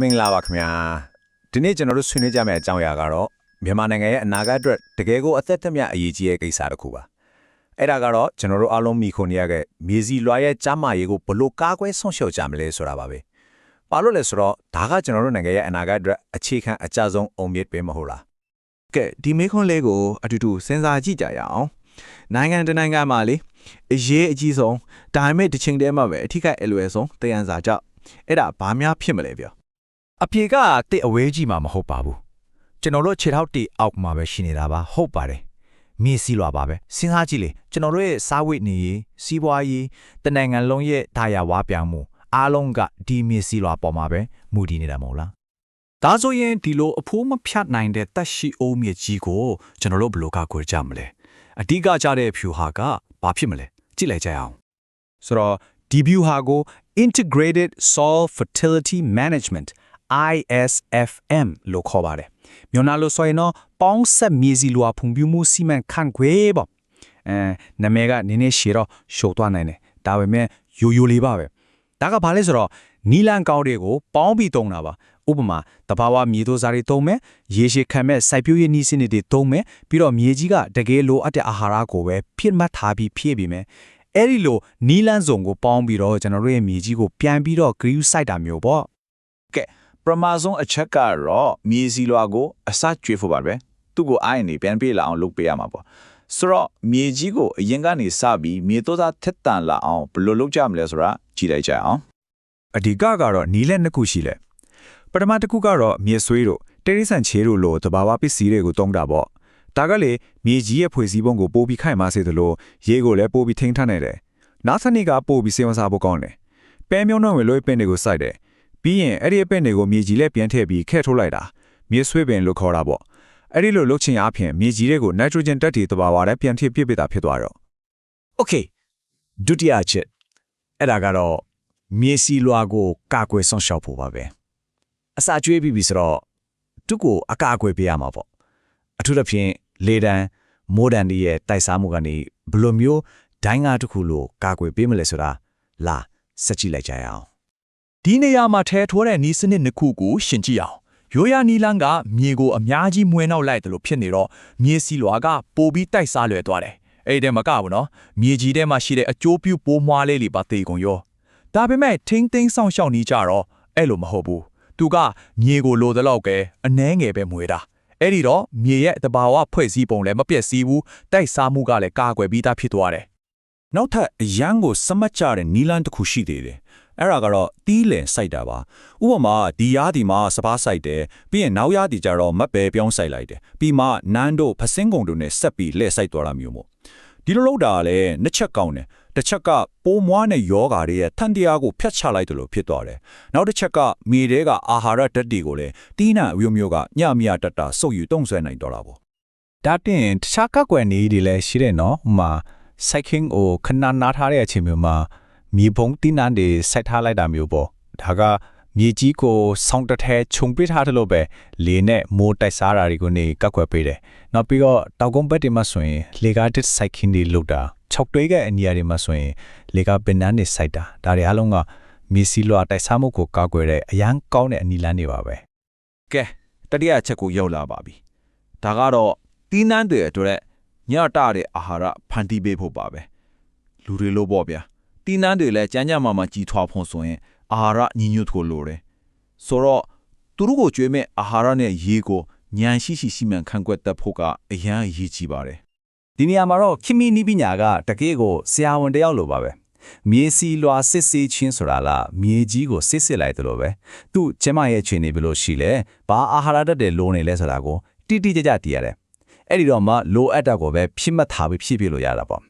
မင်္ဂလာပါခင်ဗျာဒီနေ့ကျွန်တော်တို့ဆွေးနွေးကြမယ့်အကြောင်းအရာကတော့မြန်မာနိုင်ငံရဲ့အနာဂတ်အတွက်တကယ်ကိုအသက်သက်မြတ်အရေးကြီးတဲ့ကိစ္စတစ်ခုပါအဲ့ဒါကတော့ကျွန်တော်တို့အားလုံးမိခွန်နေရတဲ့မြေစီလွှာရဲ့ကြားမရေးကိုဘလို့ကားကွဲဆွန့်ရှောက်ကြမလဲဆိုတာပါပဲဘာလို့လဲဆိုတော့ဒါကကျွန်တော်တို့နိုင်ငံရဲ့အနာဂတ်အတွက်အခြေခံအကျဆုံးအုံမြစ်ပဲမဟုတ်လားကဲဒီမေခွန်းလေးကိုအတူတူစဉ်းစားကြည့်ကြရအောင်နိုင်ငံတနိုင်ငံမှာလေအရေးအကြီးဆုံးဒါပေမဲ့တစ်ချိန်တည်းမှာပဲအထီးကအလွယ်ဆုံးတယံစာကြောက်အဲ့ဒါဘာများဖြစ်မလဲပြောအပြေကတစ်အဝေးကြီးမှာမဟုတ်ပါဘူးကျွန်တော်တို့ခြေထောက်တီအောက်မှာပဲရှိနေတာပါဟုတ်ပါတယ်မြေစီလွာပါပဲစဉ်းစားကြည့်လေကျွန်တော်တို့ရဲ့စားဝတ်နေရေးစီးပွားရေးတနိုင်ငံလုံးရဲ့ဒါရဝါပြောင်းမှုအားလုံးကဒီမြေစီလွာပေါ်မှာပဲမူတည်နေတာမဟုတ်လားဒါဆိုရင်ဒီလိုအဖိုးမဖြတ်နိုင်တဲ့တက်ရှိအိုးမြေကြီးကိုကျွန်တော်တို့ဘယ်လိုကာကွယ်ကြမလဲအဓိကကြတဲ့ဖြူဟာကဘာဖြစ်မလဲကြည့်လိုက်ကြအောင်ဆိုတော့ဒီဖြူဟာကို Integrated Soil Fertility Management ISFM လို့ခေါ်ပါတယ်မြန်မာလိုဆိုရင်တော့ပေါင်းဆက်မြေစီလွာဖွံ့ဖြိုးမှုစီမံခန့်ခွဲပေါ့နာမည်ကနည်းနည်းရှည်တော့ရှုပ်သွားနိုင်တယ်ဒါပေမဲ့ရိုးရိုးလေးပါပဲဒါကဘာလဲဆိုတော့နီလန်ကောင်းတွေကိုပေါင်းပြီးသုံးတာပါဥပမာတဘာဝမြေသိုးစားတွေသုံးမယ်ရေရှည်ခံမဲ့စိုက်ပျိုးရေးနည်းစနစ်တွေသုံးမယ်ပြီးတော့မြေကြီးကတကယ်လိုအပ်တဲ့အာဟာရကိုပဲဖြစ်မှတ်ထားပြီးဖြည့်ပြီးမယ်အဲ့ဒီလိုနီလန်စုံကိုပေါင်းပြီးတော့ကျွန်တော်တို့ရဲ့မြေကြီးကိုပြန်ပြီးတော့ green site တာမျိုးပေါ့ကဲပရမာဆုံးအချက်ကတော့မြေစီလွာကိုအစကျွေးဖို့ပါပဲသူ့ကိုအိုင်းနေပြန်ပေးလာအောင်လုပ်ပေးရမှာပေါ့ဆိုတော့မြေကြီးကိုအရင်ကနေစပြီးမြေသိုးစားထက်တန်လာအောင်ဘယ်လိုလုပ်ကြမလဲဆိုတာကြည့်လိုက်ကြအောင်အဓိကကတော့နီလက်နှစ်ခုရှိလဲပထမတစ်ခုကတော့မြေဆွေးတို့တေရိဆန်ချေတို့လိုတဘာဝပစ္စည်းတွေကိုတုံးတာပေါ့ဒါကလေမြေကြီးရဲ့ဖွဲ့စည်းပုံကိုပို့ပြီးခိုင်မာစေသလိုရေကိုလည်းပို့ပြီးထိန်းထားနိုင်တယ်နောက်တစ်နေ့ကပို့ပြီးစေဝန်စားဖို့ကောင်းတယ်ပဲမြုံနှောင်းဝင်လို့ပင်တွေကိုစိုက်တယ်ပြီးရင်အဲ့ဒီအပင်တွေကိုမြေကြီးနဲ့ပြန်ထည့်ပြီးခဲထုတ်လိုက်တာမြေဆွေးပင်လို့ခေါ်တာပေါ့အဲ့ဒီလိုလုပ်ချင်အားဖြင့်မြေကြီးတွေကိုနိုက်ထရိုဂျင်ဓာတ်တွေတဘာဝနဲ့ပြန်ထည့်ပြစ်ပေးတာဖြစ်သွားတော့ Okay ဒုတိယချက်အဲ့ဒါကတော့မြေစီလွာကိုကာကွယ်ဆောင်ရှောက်ဖို့ပါပဲအစာကျွေးပြီးပြီဆိုတော့သူ့ကိုအကာအကွယ်ပေးရမှာပေါ့အထူးသဖြင့်လေတံမိုးတံတွေရဲ့တိုက်စားမှုကနေဘယ်လိုမျိုးဒိုင်းကားတစ်ခုလိုကာကွယ်ပေးမလဲဆိုတာလာစက်ကြည့်လိုက်ကြရအောင်ဒီနေရာမှာထဲထိုးတဲ့နီးစနစ်နှစ်ခုကိုရှင်းကြည့်အောင်ရိုးရာနီလန်းကမြေကိုအများကြီးမွေးနောက်လိုက်တယ်လို့ဖြစ်နေတော့မြေစီလွာကပိုပြီးတိုက်စားလွယ်သွားတယ်အဲ့ဒီတည်းမကဘူးနော်မြေကြီးထဲမှာရှိတဲ့အကျိုးပြုပိုးမွှားလေးတွေပါတေကုန်ရောဒါပေမဲ့ထိန်းသိမ်းဆောင်ရှောက်နေကြတော့အဲ့လိုမဟုတ်ဘူးသူကမြေကိုလိုသလောက်ကဲအနှဲငယ်ပဲမွေးတာအဲ့ဒီတော့မြေရဲ့တဘာဝဖွဲ့စည်းပုံလည်းမပြည့်စည်ဘူးတိုက်စားမှုကလည်းကာကွယ်ပြီးသားဖြစ်သွားတယ်နောက်ထပ်အရန်ကိုစမတ်ကြတဲ့နီလန်တစ်ခုရှိသေးတယ်အဲ့ဒါကတော့တီးလင်စိုက်တာပါဥပမာဒီရားဒီမှာစပားစိုက်တယ်ပြီးရင်နောက်ရားဒီကြတော့မတ်ပဲပြောင်းစိုက်လိုက်တယ်ပြီးမှနန်းတို့ဖစင်းကုံတို့နဲ့ဆက်ပြီးလှည့်စိုက်သွားတာမျိုးမို့ဒီလိုလုပ်တာကလည်းနှစ်ချက်ကောင်းတယ်တစ်ချက်ကပိုးမွားနဲ့ယောဂါတွေရဲ့ထန်တရားကိုဖျက်ချလိုက်တယ်လို့ဖြစ်သွားတယ်နောက်တစ်ချက်ကမြေတဲကအာဟာရဓာတ်တွေကိုလည်းတီးနှံအမျိုးမျိုးကညမြတတ်တာစုပ်ယူတုံ့ဆွဲနိုင်တော့တာပေါ့ဒါတင်တခြားကောက်ွယ်နေတွေလည်းရှိတယ်နော်ဥမာစိုက်ခင်းကိုခဏနားထားတဲ့အချိန်မျိုးမှာမြေပုံတင်းနှံတွေစိုက်ထားလိုက်တာမျိုးပေါ့ဒါကမြေကြီးကိုဆောင်းတထဲခြုံပြထားတယ်လို့ပဲလေနဲ့မိုးတိုက်စားတာတွေကိုနေကောက်ွယ်ပေးတယ်နောက်ပြီးတော့တောက်ကုန်းဘက်တွေမှာဆိုရင်လေကားတစ်စိုက်ခင်းတွေလုပ်တာ6တွေးကအနီယာတွေမှာဆိုရင်လေကားပင်နှန်းတွေစိုက်တာဒါတွေအားလုံးကမြေစီလွာတိုက်စားမှုကိုကောက်ွယ်တဲ့အရန်ကောင်းတဲ့အနီလန်းတွေပါပဲကဲတတိယချက်ကိုရောက်လာပါပြီဒါကတော့တီးနှန်းတွေအတွက်ညတာတဲ့အာဟာရဖန်တီးပေးဖို့ပါပဲလူတွေလို့ပေါ့ဗျာတီးနှန်းတွေလည်းကြမ်းကြမ်းမာမာကြီးထွားဖို့ဆိုရင်အာဟာရညီညွတ်ဖို့လိုတယ်ဆိုတော့သူတို့ကိုကျွေးမဲ့အာဟာရနဲ့ရေကိုညံရှိရှိစီမံခန့်ခွဲတတ်ဖို့ကအရန်အရေးကြီးပါတယ်ဒီနေရာမှာတော့ခင်မီနီးပညာကတကယ်ကိုဆရာဝန်တယောက်လိုပါပဲမြေစီလွာစစ်စစ်ချင်းဆိုတာလားမြေကြီးကိုစစ်စစ်လိုက်တယ်လို့ပဲသူ့ကျမရဲ့ခြေနေဘလို့ရှိလဲဘာအာဟာရဓာတ်တွေလိုနေလဲဆိုတာကိုတိတိကျကျသိရတယ်အဲ့ဒီတော့မှလိုအပ်တာကိုပဲဖြစ်မှတ်ထားပြီးဖြည့်ပြလို့ရတာပေါ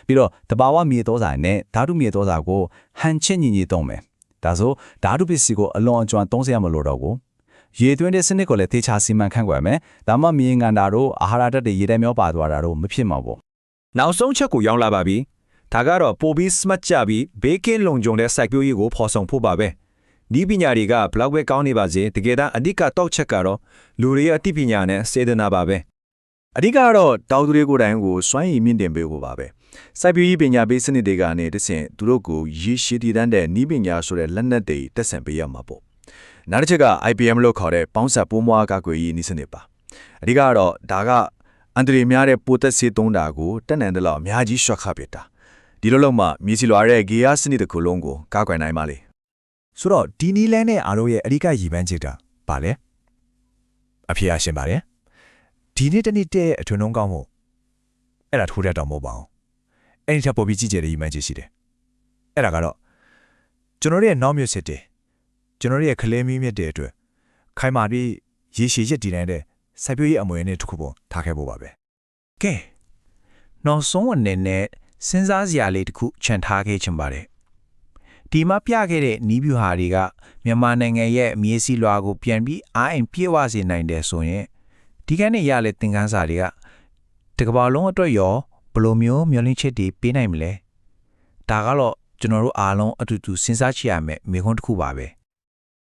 ့ပြီးတော့တဘာဝမြေသောစာနဲ့ဓာတုမြေသောစာကိုဟန်ချင်းညီညီသုံးမယ်ဒါဆိုဓာတုပစ္စည်းကိုအလွန်အကျွံသုံးစရာမလိုတော့ဘူးရေသွင်းတဲ့စနစ်ကိုလည်းသေချာစီမံခန့်ခွဲမယ်ဒါမှမြေငန်တာတို့အာဟာရဓာတ်တွေရေထဲမျောပါသွားတာတို့မဖြစ်မှာပေါ့နောက်ဆုံးချက်ကိုရောက်လာပါပြီဒါကတော့ပိုပြီးစမတ်ကြပြီးဘေးကင်းလုံခြုံတဲ့စိုက်ပျိုးရေးကိုဖော်ဆောင်ဖို့ပါပဲဒီပညာတွေကဘလောက်ပဲကောင်းနေပါစေတကယ်တမ်းအဓိကတော့ချက်ကတော့လူတွေရဲ့အသိပညာနဲ့စေတနာပါပဲအဓိကတော့တောင်သူတွေကိုယ်တိုင်ကိုစွမ်းရည်မြင့်တင်ပေးဖို့ပါပဲစိုက်ပျိုးရေးပညာပေးစနစ်တွေကနေတဆင့်သူတို့ကိုရေရှည်တည်တတ်တဲ့ဤပညာဆိုတဲ့လက်နက်တွေတက်ဆင်ပေးရမှာပေါ့ နောက်တစ်ချက်က IPM လို့ခေါ်တဲ့ပေါင်းဆက်ပိုးမွားကာကွယ်ရေးနည်းစနစ်ပါအဓိကတော့ဒါကအန်တရီများတဲ့ပိုသက်ဆေးသုံးတာကိုတက်နိုင်တယ်လို့အများကြီးရှော့ခပစ်တာဒီလိုလုံးမှမြေစီလွာတဲ့ဂေယစနစ်တစ်ခုလုံးကိုကာကွယ်နိုင်ပါလေ ဆိုတော့ဒီနီလန်းနဲ့အားတို့ရဲ့အဓိကရည်မှန်းချက်ကဘာလဲအဖေအရှင်ပါတယ်ဒီနေ့တနေ့တဲ့အထွန်းလုံးကောင်းမှုအဲ့ဒါထိုးတတ်တော့မဟုတ်ပါဘူးအဲ့ဒီထပ်ပေါ်ပြီးကြည့်ကြတဲ့ရည်မှန်းချက်ရှိတယ်အဲ့ဒါကတော့ကျွန်တော်တို့ရဲ့နောက်မြစ်စစ်တယ်ကျွန်တော်တို့ရဲ့ခလဲမီးမြစ်တဲ့အတွက်ခိုင်မာပြီးရေရှည်ရက်တည်နေတဲ့စိုက်ပျိုးရေးအမွေနဲ့တစ်ခုပုံထားခဲ့ဖို့ပါပဲကဲနောက်ဆုံးအနေနဲ့စဉ်းစားစရာလေးတစ်ခုခြံထားခဲ့ချင်ပါတယ်ဒီမှာပြခဲ့တဲ့နီးဗျူဟာတွေကမြန်မာနိုင်ငံရဲ့မြေစီလွာကိုပြန်ပြီးအားအိမ်ပြေဝစေနိုင်တယ်ဆိုရင်ဒီကနေ့ရတဲ့သင်ခန်းစာတွေကတကဘာလုံးအတွက်ရောဘယ်လိုမျိုးမျှော်လင့်ချက်တွေပေးနိုင်မလဲဒါကတော့ကျွန်တော်တို့အားလုံးအတူတူစဉ်းစားကြည့်ရမယ်မိခွန်းတစ်ခုပါပဲ